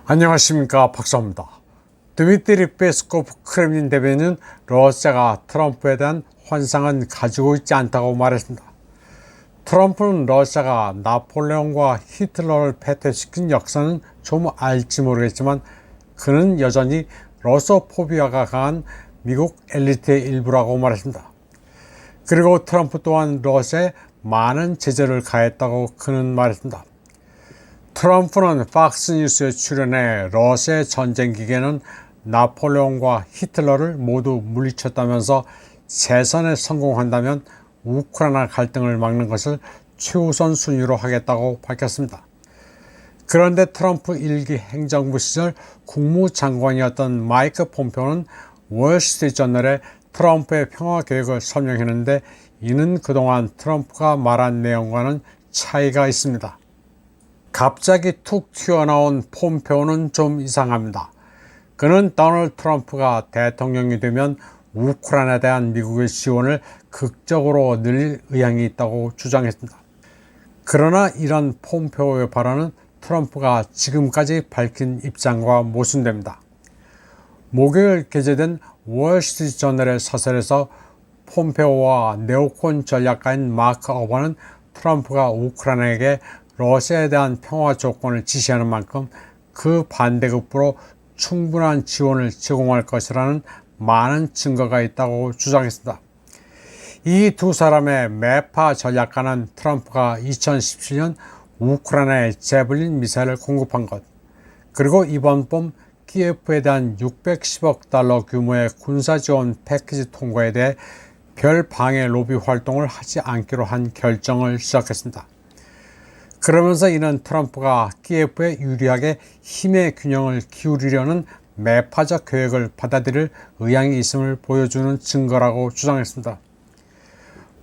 안녕하십니까, 박사입니다. 드미트리 페스코프 크렘린 대변인은 러시아가 트럼프에 대한 환상은 가지고 있지 않다고 말했습니다. 트럼프는 러시아가 나폴레옹과 히틀러를 패퇴시킨 역사는 좀 알지 모르겠지만 그는 여전히 러소포비아가 강한 미국 엘리트의 일부라고 말했습니다. 그리고 트럼프 또한 러시아에 많은 제재를 가했다고 그는 말했습니다. 트럼프는 팍스뉴스에 출연해 러시아의 전쟁 기계는 나폴레옹과 히틀러를 모두 물리쳤다면서 재선에 성공한다면 우크라이나 갈등을 막는 것을 최우선 순위로 하겠다고 밝혔습니다. 그런데 트럼프 1기 행정부 시절 국무장관이었던 마이크 폼페오는 월스트리트저널에 트럼프의 평화 계획을 설명했는데 이는 그동안 트럼프가 말한 내용과는 차이가 있습니다. 갑자기 툭 튀어나온 폼페오는 좀 이상합니다. 그는 도널드 트럼프가 대통령이 되면 우크라이나에 대한 미국의 지원을 극적으로 늘릴 의향이 있다고 주장했습니다. 그러나 이런 폼페오의 발언은 트럼프가 지금까지 밝힌 입장과 모순됩니다. 목요일 게재된 월스트리트저널의 사설에서 폼페오와 네오콘 전략가인 마크 어반은 트럼프가 우크라이나에게 러시아에 대한 평화 조건을 지시하는 만큼 그 반대급부로 충분한 지원을 제공할 것이라는 많은 증거가 있다고 주장했습니다. 이 두 사람의 매파 전략가는 트럼프가 2017년 우크라이나에 제블린 미사일을 공급한 것, 그리고 이번 봄 키예프에 대한 610억 달러 규모의 군사지원 패키지 통과에 대해 별 방해 로비 활동을 하지 않기로 한 결정을 시작했습니다. 그러면서 이는 트럼프가 키예프에 유리하게 힘의 균형을 기울이려는 매파적 계획을 받아들일 의향이 있음을 보여주는 증거라고 주장했습니다.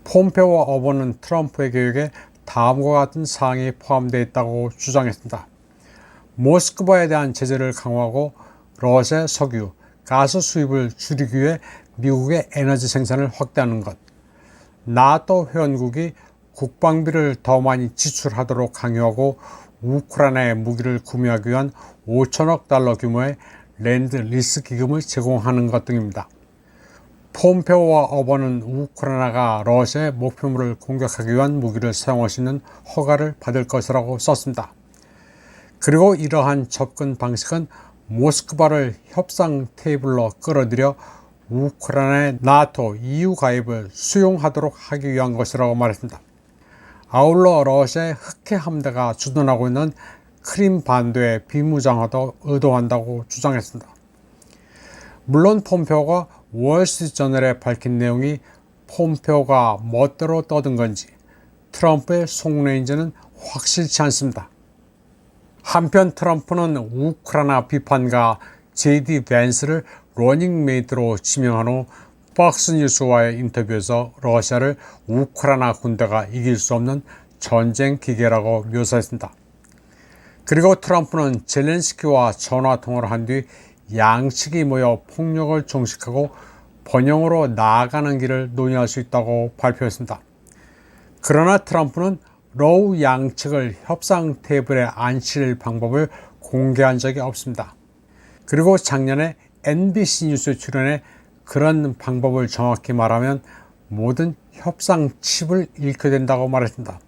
폼페오와 어번은 트럼프의 계획에 다음과 같은 사항이 포함되어 있다고 주장했습니다. 모스크바에 대한 제재를 강화하고 러시아 석유, 가스 수입을 줄이기 위해 미국의 에너지 생산을 확대하는 것, 나토 회원국이 국방비를 더 많이 지출하도록 강요하고 우크라이나의 무기를 구매하기 위한 5천억 달러 규모의 랜드 리스 기금을 제공하는 것 등입니다. 폼페오와 어번은 우크라이나가 러시아의 목표물을 공격하기 위한 무기를 사용할 수 있는 허가를 받을 것이라고 썼습니다. 그리고 이러한 접근 방식은 모스크바를 협상 테이블로 끌어들여 우크라이나의 나토, EU 가입을 수용하도록 하기 위한 것이라고 말했습니다. 아울러 러시아의 흑해 함대가 주둔하고 있는 크림 반도의 비무장화도 의도한다고 주장했습니다. 물론 폼페오가 월스트리트저널에 밝힌 내용이 폼페오가 멋대로 떠든 건지 트럼프의 속내인지는 확실치 않습니다. 한편 트럼프는 우크라이나 비판가 JD 밴스를 러닝메이트로 지명한 후 팍스뉴스와의 인터뷰에서 러시아를 우크라이나 군대가 이길 수 없는 전쟁 기계라고 묘사했습니다. 그리고 트럼프는 젤렌스키와 전화통화를 한 뒤 양측이 모여 폭력을 종식하고 번영으로 나아가는 길을 논의할 수 있다고 발표했습니다. 그러나 트럼프는 러우 양측을 협상 테이블에 앉힐 방법을 공개한 적이 없습니다. 그리고 작년에 NBC 뉴스에 출연해 그런 방법을 정확히 말하면 모든 협상 칩을 잃게 된다고 말했습니다.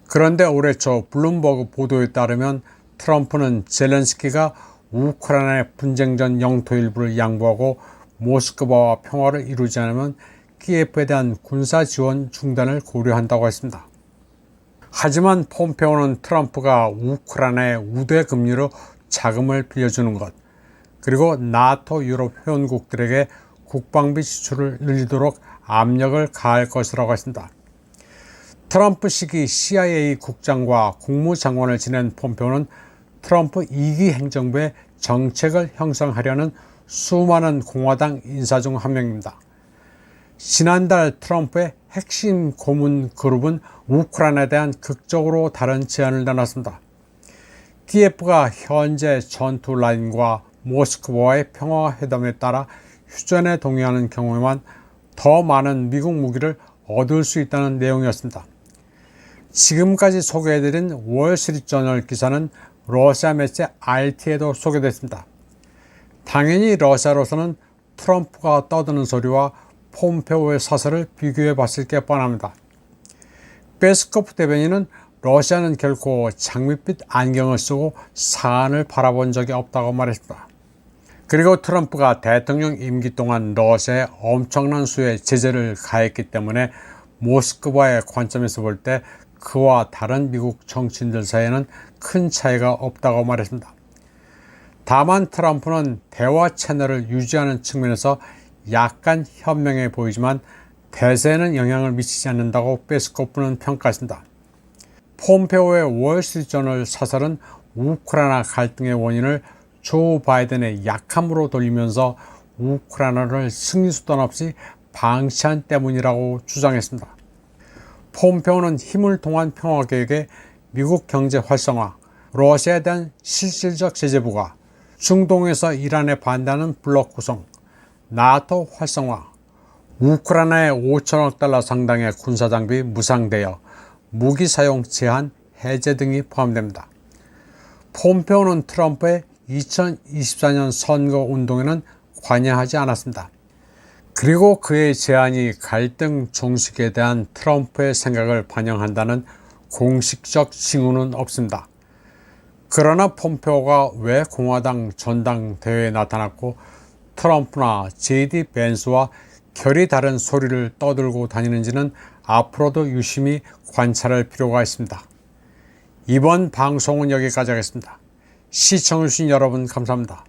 그런데 올해 초 블룸버그 보도에 따르면 트럼프는 젤렌스키가 우크라이나의 분쟁 전 영토 일부를 양보하고 모스크바와 평화를 이루지 않으면 키예프에 대한 군사 지원 중단을 고려한다고 했습니다. 하지만 폼페오는 트럼프가 우크라이나에 우대 금리로 자금을 빌려주는 것, 그리고 나토 유럽 회원국들에게 국방비 지출을 늘리도록 압력을 가할 것이라고 했습니다. 트럼프 시기 CIA 국장과 국무장관을 지낸 폼페오는 트럼프 2기 행정부의 정책을 형성하려는 수많은 공화당 인사 중 한 명입니다. 지난달 트럼프의 핵심 고문 그룹은 우크라이나에 대한 극적으로 다른 제안을 내놨습니다. 키예프가 현재 전투 라인과 모스크바와의 평화회담에 따라 휴전에 동의하는 경우에만 더 많은 미국 무기를 얻을 수 있다는 내용이었습니다. 지금까지 소개해드린 월스트리트저널 기사는 러시아 매체 RT에도 소개됐습니다. 당연히 러시아로서는 트럼프가 떠드는 소리와 폼페오의 사설을 비교해 봤을 게 뻔합니다. 페스코프 대변인은 러시아는 결코 장밋빛 안경을 쓰고 사안을 바라본 적이 없다고 말했습니다. 그리고 트럼프가 대통령 임기 동안 러시아에 엄청난 수의 제재를 가했기 때문에 모스크바의 관점에서 볼 때 그와 다른 미국 정치인들 사이에는 큰 차이가 없다고 말했습니다. 다만 트럼프는 대화 채널을 유지하는 측면에서 약간 현명해 보이지만 대세에는 영향을 미치지 않는다고 페스코프는 평가했습니다. 폼페오의 월스트리트저널 사설은 우크라이나 갈등의 원인을 조 바이든의 약함으로 돌리면서 우크라이나를 승리수단 없이 방치한 때문이라고 주장했습니다. 폼페오는 힘을 통한 평화계획에 미국 경제 활성화, 러시아에 대한 실질적 제재 부과, 중동에서 이란에 반대하는 블록 구성, 나토 활성화, 우크라이나에 5천억 달러 상당의 군사장비 무상대여, 무기 사용 제한 해제 등이 포함됩니다. 폼페오는 트럼프의 2024년 선거 운동에는 관여하지 않았습니다. 그리고 그의 제안이 갈등 종식에 대한 트럼프의 생각을 반영한다는 공식적 징후는 없습니다. 그러나 폼페오가 왜 공화당 전당대회에 나타났고 트럼프나 JD 벤스와 결이 다른 소리를 떠들고 다니는지는 앞으로도 유심히 관찰할 필요가 있습니다. 이번 방송은 여기까지 하겠습니다. 시청해주신 여러분 감사합니다.